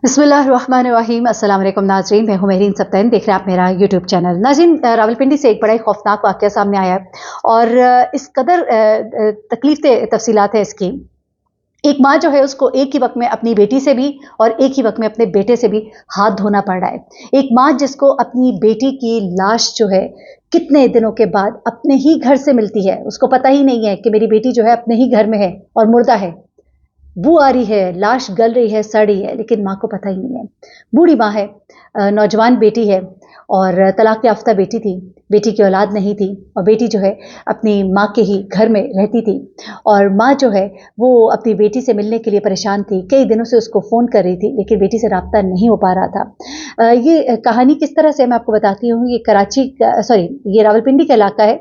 बिस्मिल्लाहिर्रहमानिर्रहीम। अस्सलाम वालेकुम नाज़रीन, मैं हूं मेहरीन सब्तैन, देख रहे हैं आप मेरा यूट्यूब चैनल। नाज़रीन, रावलपिंडी से एक बड़ा ही खौफनाक वाक़या सामने आया है और इस कदर तकलीफ़ तफ़सीलात है इसकी। एक माँ जो है उसको एक ही वक्त में अपनी बेटी से भी और एक ही वक्त में अपने बेटे से भी हाथ धोना पड़ रहा है। एक माँ जिसको अपनी बेटी की लाश जो है कितने दिनों के बाद अपने ही घर से मिलती है, उसको पता ही नहीं है कि मेरी बेटी जो है अपने ही घर में है और मुर्दा है। बू आ रही है, लाश गल रही है, सड़ रही है, लेकिन माँ को पता ही नहीं है। बूढ़ी माँ है, नौजवान बेटी है और तलाक याफ्ता बेटी थी। बेटी की औलाद नहीं थी और बेटी जो है अपनी माँ के ही घर में रहती थी और माँ जो है वो अपनी बेटी से मिलने के लिए परेशान थी। कई दिनों से उसको फ़ोन कर रही थी लेकिन बेटी से राब्ता नहीं हो पा रहा था। ये कहानी किस तरह से मैं आपको बताती हूँ। ये ये रावलपिंडी का इलाका है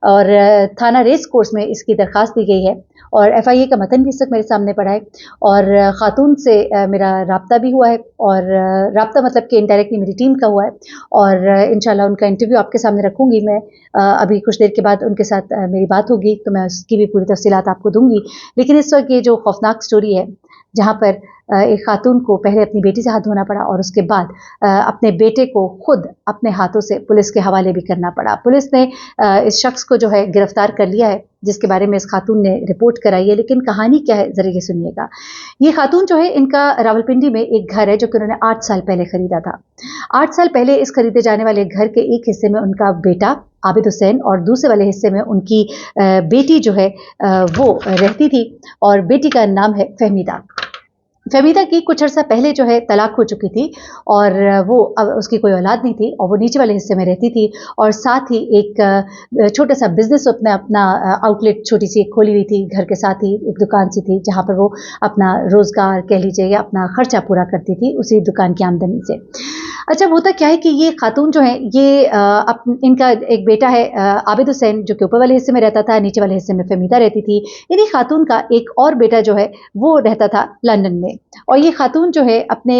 और थाना रेस कोर्स में इसकी दरख्वास्त दी गई है और एफआईए का मतन भी इस वक्त मेरे सामने पड़ा है और खातून से मेरा राब्ता भी हुआ है और राब्ता मतलब कि इनडायरेक्टली मेरी टीम का हुआ है और इंशाल्लाह उनका इंटरव्यू आपके सामने रखूंगी मैं। अभी कुछ देर के बाद उनके साथ मेरी बात होगी तो मैं उसकी भी पूरी तफसीलात आपको दूंगी। लेकिन इस वक्त ये जो खौफनाक स्टोरी है जहाँ पर एक खातून को पहले अपनी बेटी से हाथ धोना पड़ा और उसके बाद अपने बेटे को खुद अपने हाथों से पुलिस के हवाले भी करना पड़ा। पुलिस ने इस शख्स को जो है गिरफ्तार कर लिया है जिसके बारे में इस खातून ने रिपोर्ट कराई है। लेकिन कहानी क्या है ज़रा ये सुनिएगा। ये खातून जो है इनका रावलपिंडी में एक घर है जो कि उन्होंने 8 साल पहले खरीदा था। 8 साल पहले इस खरीदे जाने वाले घर के एक हिस्से में उनका बेटा आबिद हुसैन और दूसरे वाले हिस्से में उनकी बेटी जो है वो रहती थी और बेटी का नाम है फहमीदा। फहमीदा की कुछ अर्सा पहले जो है तलाक हो चुकी थी और वो अब उसकी कोई औलाद नहीं थी और वो नीचे वाले हिस्से में रहती थी और साथ ही एक छोटा सा बिजनेस अपना आउटलेट छोटी सी खोली हुई थी। घर के साथ ही एक दुकान सी थी जहाँ पर वो अपना रोज़गार कह लीजिए या अपना खर्चा पूरा करती थी उसी दुकान की आमदनी से। अच्छा, होता क्या है कि ये खातून जो है ये इनका एक बेटा है आबिद हुसैन जो कि ऊपर वाले हिस्से में रहता था, नीचे वाले हिस्से में फहमीदा रहती थी। इन्हीं खातून का एक और बेटा जो है वो रहता था लंदन में और ये खातून जो है अपने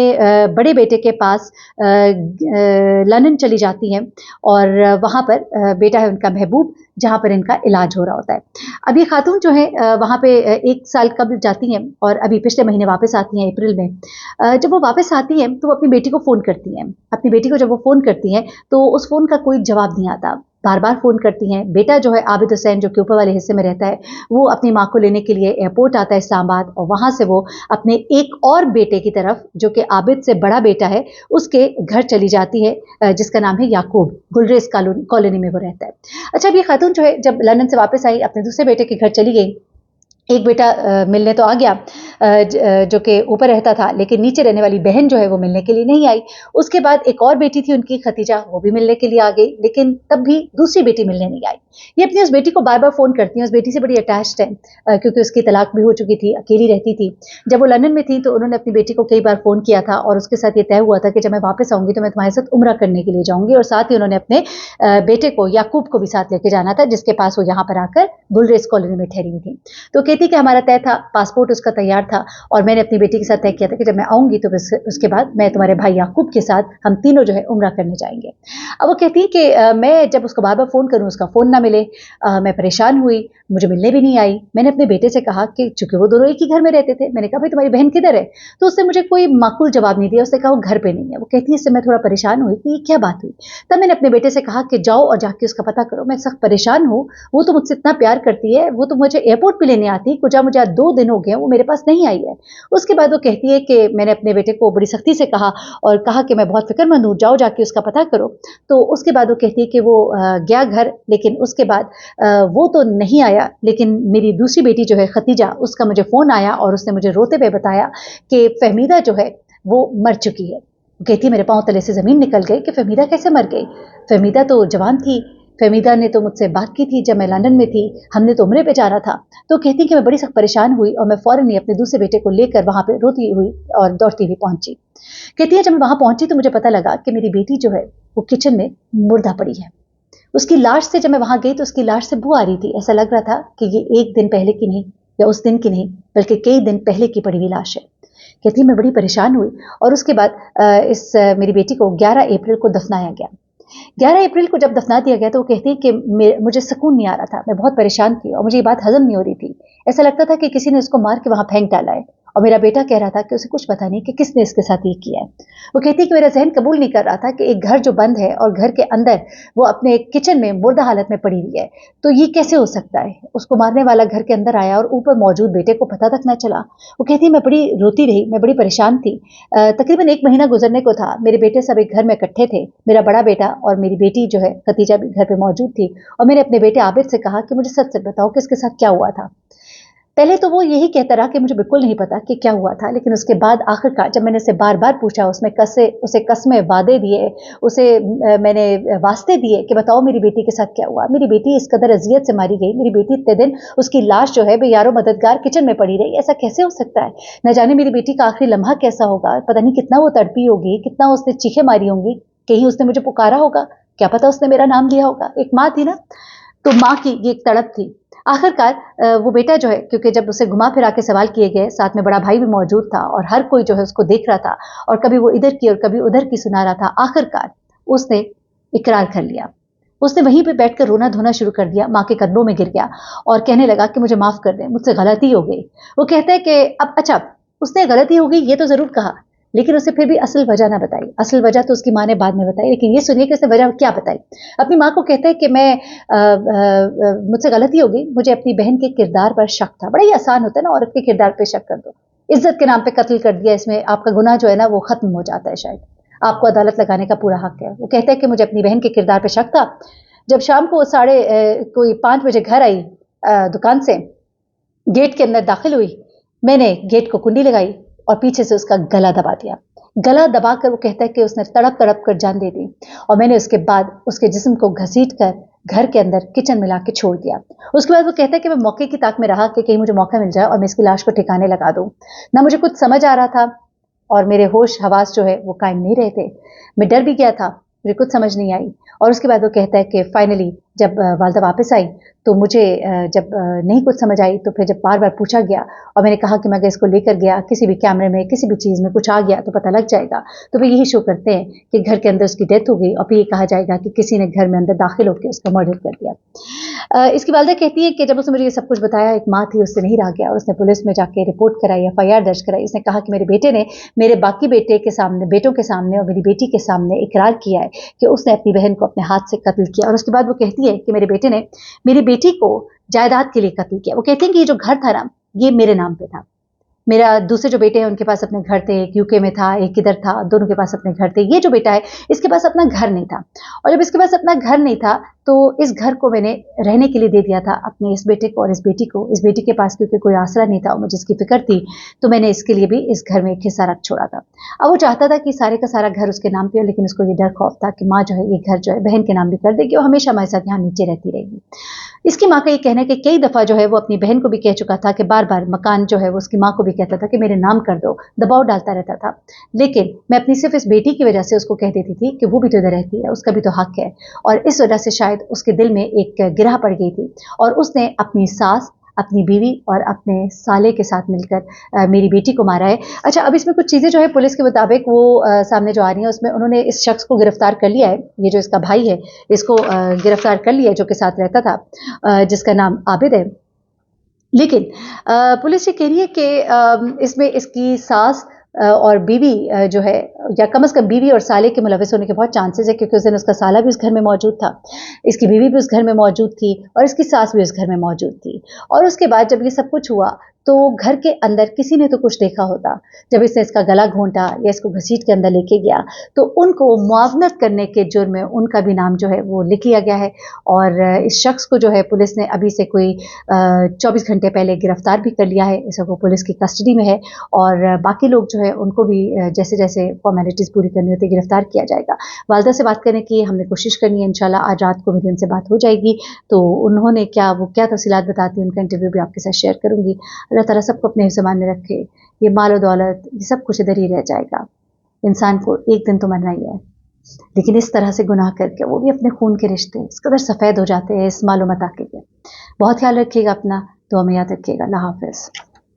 बड़े बेटे के पास लंदन चली जाती हैं और वहाँ पर बेटा है उनका महबूब जहाँ पर इनका इलाज हो रहा होता है। अब ये खातून जो है वहाँ पे 1 साल कब जाती हैं और अभी पिछले महीने वापस आती हैं अप्रैल में। जब वो वापस आती हैं तो वो अपनी बेटी को फ़ोन करती हैं। अपनी बेटी को जब वो फ़ोन करती हैं तो उस फ़ोन का कोई जवाब नहीं आता। बार-बार फ़ोन करती हैं। बेटा जो है आबिद हुसैन जो कि ऊपर वाले हिस्से में रहता है वो अपनी माँ को लेने के लिए एयरपोर्ट आता है इस्लामाबाद और वहाँ से वो अपने एक और बेटे की तरफ जो कि आबिद से बड़ा बेटा है उसके घर चली जाती है जिसका नाम है याकूब। गुलरेज कॉलोनी में वो रहता है। अच्छा, अब ये खातून जो है जब लंदन से वापस आई अपने दूसरे बेटे के घर चली गई। एक बेटा मिलने तो आ गया जो कि ऊपर रहता था लेकिन नीचे रहने वाली बहन जो है वो मिलने के लिए नहीं आई। उसके बाद एक और बेटी थी उनकी खतीजा, वो भी मिलने के लिए आ गई लेकिन तब भी दूसरी बेटी मिलने नहीं आई। ये अपनी उस बेटी को बार बार फ़ोन करती हैं। उस बेटी से बड़ी अटैच्ड है क्योंकि उसकी तलाक भी हो चुकी थी, अकेली रहती थी। जब वो लंदन में थी तो उन्होंने अपनी बेटी को कई बार फ़ोन किया था और उसके साथ ये तय हुआ था कि जब मैं वापस आऊँगी तो मैं तुम्हारे साथ उम्रा करने के लिए जाऊँगी और साथ ही उन्होंने अपने बेटे को याकूब को भी साथ लेके जाना था जिसके पास वो यहाँ पर आकर गुलरेज कॉलोनी में ठहरी हुई थी। तो कहती कि हमारा तय था, पासपोर्ट उसका तैयार था और मैंने अपनी बेटी के साथ तय किया था कि जब मैं आऊँगी तो उसके बाद मैं तुम्हारे भाई याकूब के साथ हम तीनों जो है उम्रा करने जाएंगे। अब वो कहती है कि मैं जब उसको बार बार फ़ोन करूँ उसका फ़ोन ना मिले, मैं परेशान हुई, मुझे मिलने भी नहीं आई। मैंने अपने बेटे से कहा कि चूँकि वो दोनों एक ही घर में रहते थे, मैंने कहा भाई तुम्हारी बहन किधर है? तो उसने मुझे कोई माकूल जवाब नहीं दिया। उसने कहा वो घर पे नहीं है। वो कहती है इससे मैं थोड़ा परेशान हुई कि ये क्या बात हुई। तब मैंने अपने बेटे से कहा कि जाओ और जाके उसका पता करो, मैं सख्त परेशान हूँ, वो तो मुझसे इतना प्यार करती है, वो तो मुझे एयरपोर्ट पे लेने आती, कुछ मुझे आज 2 दिन हो गए वो मेरे पास नहीं आई है। उसके बाद वो कहती है कि मैंने अपने बेटे को बड़ी सख्ती से कहा और कहा कि मैं बहुत फ़िक्रमंद हूँ, जाओ जाके उसका पता करो। तो उसके बाद वो कहती है कि वो गया घर, लेकिन उसके बाद वो तो नहीं आया, लेकिन मेरी दूसरी बेटी जो है खतीजा, उसका मुझे फ़ोन आया और उसने मुझे रोते हुए बताया कि फहमीदा जो है वो मर चुकी है। वो कहती है मेरे पाँव तले से ज़मीन निकल गई कि फहमीदा कैसे मर गई? फहमीदा तो जवान थी, फहमीदा ने तो मुझसे बात की थी जब मैं लंदन में थी, हमने तो उम्रे पे जाना था। तो कहती कि मैं बड़ी सख्त परेशान हुई और मैं फ़ौरन ही अपने दूसरे बेटे को लेकर वहाँ पे रोती हुई और दौड़ती हुई पहुँची। कहती है जब मैं वहाँ पहुँची तो मुझे पता लगा कि मेरी बेटी जो है वो किचन में मुर्दा पड़ी है। उसकी लाश से जब मैं वहाँ गई तो उसकी लाश से बू आ रही थी। ऐसा लग रहा था कि ये 1 दिन पहले की नहीं या उस दिन की नहीं बल्कि कई दिन पहले की पड़ी हुई लाश है। कहती है मैं बड़ी परेशान हुई और उसके बाद मेरी बेटी को 11 अप्रैल को दफनाया गया। 11 अप्रैल को जब दफना दिया गया तो वो कहती है कि मुझे सुकून नहीं आ रहा था, मैं बहुत परेशान थी और मुझे ये बात हजम नहीं हो रही थी। ऐसा लगता था कि किसी ने उसको मार के वहाँ फेंक डाला है और मेरा बेटा कह रहा था कि उसे कुछ पता नहीं कि किसने इसके साथ ये किया है। वो कहती है कि मेरा जहन कबूल नहीं कर रहा था कि एक घर जो बंद है और घर के अंदर वो अपने किचन में मुर्दा हालत में पड़ी हुई है, तो ये कैसे हो सकता है। उसको मारने वाला घर के अंदर आया और ऊपर मौजूद बेटे को पता तक न चला। वो कहती है मैं बड़ी रोती रही, मैं बड़ी परेशान थी। तकरीबन 1 महीना गुजरने को था, मेरे बेटे सब एक घर में इकट्ठे थे, मेरा बड़ा बेटा और मेरी बेटी जो है खतीजा भी घर पे मौजूद थी। और मैंने अपने बेटे आबिद से कहा कि मुझे सच सच बताओ कि इसके साथ क्या हुआ था। पहले तो वो यही कहता रहा कि मुझे बिल्कुल नहीं पता कि क्या हुआ था, लेकिन उसके बाद आखिरकार जब मैंने उसे बार बार पूछा, उसे कस्में वादे दिए, उसे मैंने वास्ते दिए कि बताओ मेरी बेटी के साथ क्या हुआ। मेरी बेटी इस कदर अजियत से मारी गई, मेरी बेटी इतने दिन उसकी लाश जो है बेयारो मददगार किचन में पड़ी रही, ऐसा कैसे हो सकता है। न जाने मेरी बेटी का आखिरी लम्हा कैसा होगा, पता नहीं कितना वो तड़पी होगी, कितना उसने चीखें मारी होंगी, कहीं उसने मुझे पुकारा होगा, क्या पता उसने मेरा नाम लिया होगा। एक माँ थी ना, तो माँ की ये एक तड़प थी। आखिरकार वो बेटा जो है, क्योंकि जब उसे घुमा फिरा के सवाल किए गए, साथ में बड़ा भाई भी मौजूद था और हर कोई जो है उसको देख रहा था और कभी वो इधर की और कभी उधर की सुना रहा था। आखिरकार उसने इकरार कर लिया। उसने वहीं पे बैठकर रोना धोना शुरू कर दिया, माँ के कदमों में गिर गया और कहने लगा कि मुझे माफ कर दे, मुझसे गलती हो गई। वो कहता है कि अब अच्छा, उसने गलती हो गई ये तो जरूर कहा, लेकिन उसे फिर भी असल वजह ना बताई। असल वजह तो उसकी माँ ने बाद में बताई, लेकिन ये सुनिए कि उसने वजह क्या बताई। अपनी माँ को कहता है कि मुझसे गलती हो गई, मुझे अपनी बहन के किरदार पर शक था। बड़ा ही आसान होता है ना, औरत के किरदार पे शक कर दो, इज्जत के नाम पे कत्ल कर दिया, इसमें आपका गुनाह जो है ना वो खत्म हो जाता है, शायद आपको अदालत लगाने का पूरा हक है। वो कहता है कि मुझे अपनी बहन के किरदार पे शक था। जब शाम को कोई 5 बजे घर आई दुकान से, गेट के अंदर दाखिल हुई, मैंने गेट को कुंडी लगाई और पीछे से उसका गला दबा दिया। गला दबाकर वो कहता है कि उसने तड़प तड़प कर जान दे दी और मैंने उसके बाद उसके जिस्म को घसीट कर घर के अंदर किचन में लाके छोड़ दिया। उसके बाद वो कहता है कि मैं मौके की ताक में रहा कि कहीं मुझे मौका मिल जाए और मैं इसकी लाश को ठिकाने लगा दूं। ना मुझे कुछ समझ आ रहा था और मेरे होश हवास जो है वो कायम नहीं रहे थे। मैं डर भी गया था, मुझे कुछ समझ नहीं आई। और उसके बाद वो कहता है कि फाइनली जब वालदा वापस आई तो मुझे जब नहीं कुछ समझ आई तो फिर जब बार बार पूछा गया और मैंने कहा कि मैं अगर इसको लेकर गया किसी भी कैमरे में किसी भी चीज़ में कुछ आ गया तो पता लग जाएगा, तो वे यही शो करते हैं कि घर के अंदर उसकी डेथ हो गई और फिर ये कहा जाएगा कि किसी ने घर में अंदर दाखिल होकर उसका मर्डर कर दिया। इसकी वालदा कहती है कि जब उसने मुझे ये सब कुछ बताया, एक माँ थी उससे नहीं रहा गया, उसने पुलिस में जाके रिपोर्ट कराई, FIR दर्ज कराई। उसने कहा कि मेरे बेटे ने मेरे बाकी बेटों के सामने और मेरी बेटी के सामने इकरार किया है कि उसने अपनी बहन को अपने हाथ से कत्ल किया। और उसके बाद वो कहती है कि मेरे बेटे ने मेरी बेटी को जायदाद के लिए कत्ल किया। वो कहती है कि ये जो घर था ना, ये मेरे नाम पे था। मेरा दूसरे जो बेटे हैं उनके पास अपने घर थे, एक यूके में था, एक इधर था, दोनों के पास अपने घर थे। ये जो बेटा है इसके पास अपना घर नहीं था, और जब इसके पास अपना घर नहीं था तो इस घर को मैंने रहने के लिए दे दिया था अपने इस बेटे को और इस बेटी को। इस बेटी के पास क्योंकि कोई आसरा नहीं था और मुझे इसकी फिक्र थी, तो मैंने इसके लिए भी इस घर में एक हिस्सा रख छोड़ा था। अब वो चाहता था कि सारे का सारा घर उसके नाम पे हो, लेकिन उसको ये डर खौफ था कि माँ जो है ये घर जो है बहन के नाम भी कर देगी और हमेशा हमारे साथ यहाँ नीचे रहती रहेगी। इसकी माँ का ये कहना है कि कई दफ़ा जो है वो अपनी बहन को भी कह चुका था कि बार बार मकान जो है वो उसकी माँ को भी कहता था कि मेरे नाम कर दो, दबाव डालता रहता था। लेकिन मैं अपनी सिर्फ इस बेटी की वजह से उसको कह देती थी कि वो भी तो इधर रहती है, उसका भी तो हक है। और इस वजह से शायद उसके दिल में एक गिरह पड़ गई थी और उसने अपनी सास, अपनी बीवी और अपने साले के साथ मिलकर मेरी बेटी को मारा है। अच्छा, अब इसमें कुछ चीज़ें जो है पुलिस के मुताबिक वो सामने जो आ रही हैं, उसमें उन्होंने इस शख्स को गिरफ्तार कर लिया है। ये जो इसका भाई है इसको गिरफ्तार कर लिया है, जो के साथ रहता था, जिसका नाम आबिद है। लेकिन पुलिस ये कह रही है कि इसमें इसकी सास और बीवी जो है, या कम से कम बीवी और साले के मुलविस होने के बहुत चांसेस है, क्योंकि उस दिन उसका साला भी उस घर में मौजूद था, इसकी बीवी भी उस घर में मौजूद थी और इसकी सास भी उस घर में मौजूद थी। और उसके बाद जब ये सब कुछ हुआ तो घर के अंदर किसी ने तो कुछ देखा होता। जब इसने इसका गला घोंटा या इसको घसीट के अंदर लेके गया तो उनको मुआवनत करने के जुर्म में उनका भी नाम जो है वो लिख लिया गया है। और इस शख्स को जो है पुलिस ने अभी से कोई 24 घंटे पहले गिरफ्तार भी कर लिया है, इसको पुलिस की कस्टडी में है। और बाकी लोग जो है उनको भी जैसे जैसे फॉर्मेलिटीज़ पूरी करनी होती है गिरफ्तार किया जाएगा। वालदा से बात करने की हमने कोशिश करनी है, इंशाल्लाह आज रात को मेरी उनसे बात हो जाएगी, तो उन्होंने क्या तफसीलात बताती हैं, उनका इंटरव्यू भी आपके साथ शेयर करूँगी। अल्लाह ताला सबको अपने ज़मान में रखे। ये माल और दौलत ये सब कुछ इधर ही रह जाएगा, इंसान को एक दिन तो मरना ही है, लेकिन इस तरह से गुनाह करके वो भी अपने खून के रिश्ते इस कदर सफ़ेद हो जाते हैं इस मालूम के लिए। बहुत ख्याल रखिएगा अपना, दुआ में याद रखिएगा। अल्लाह हाफ़िज़।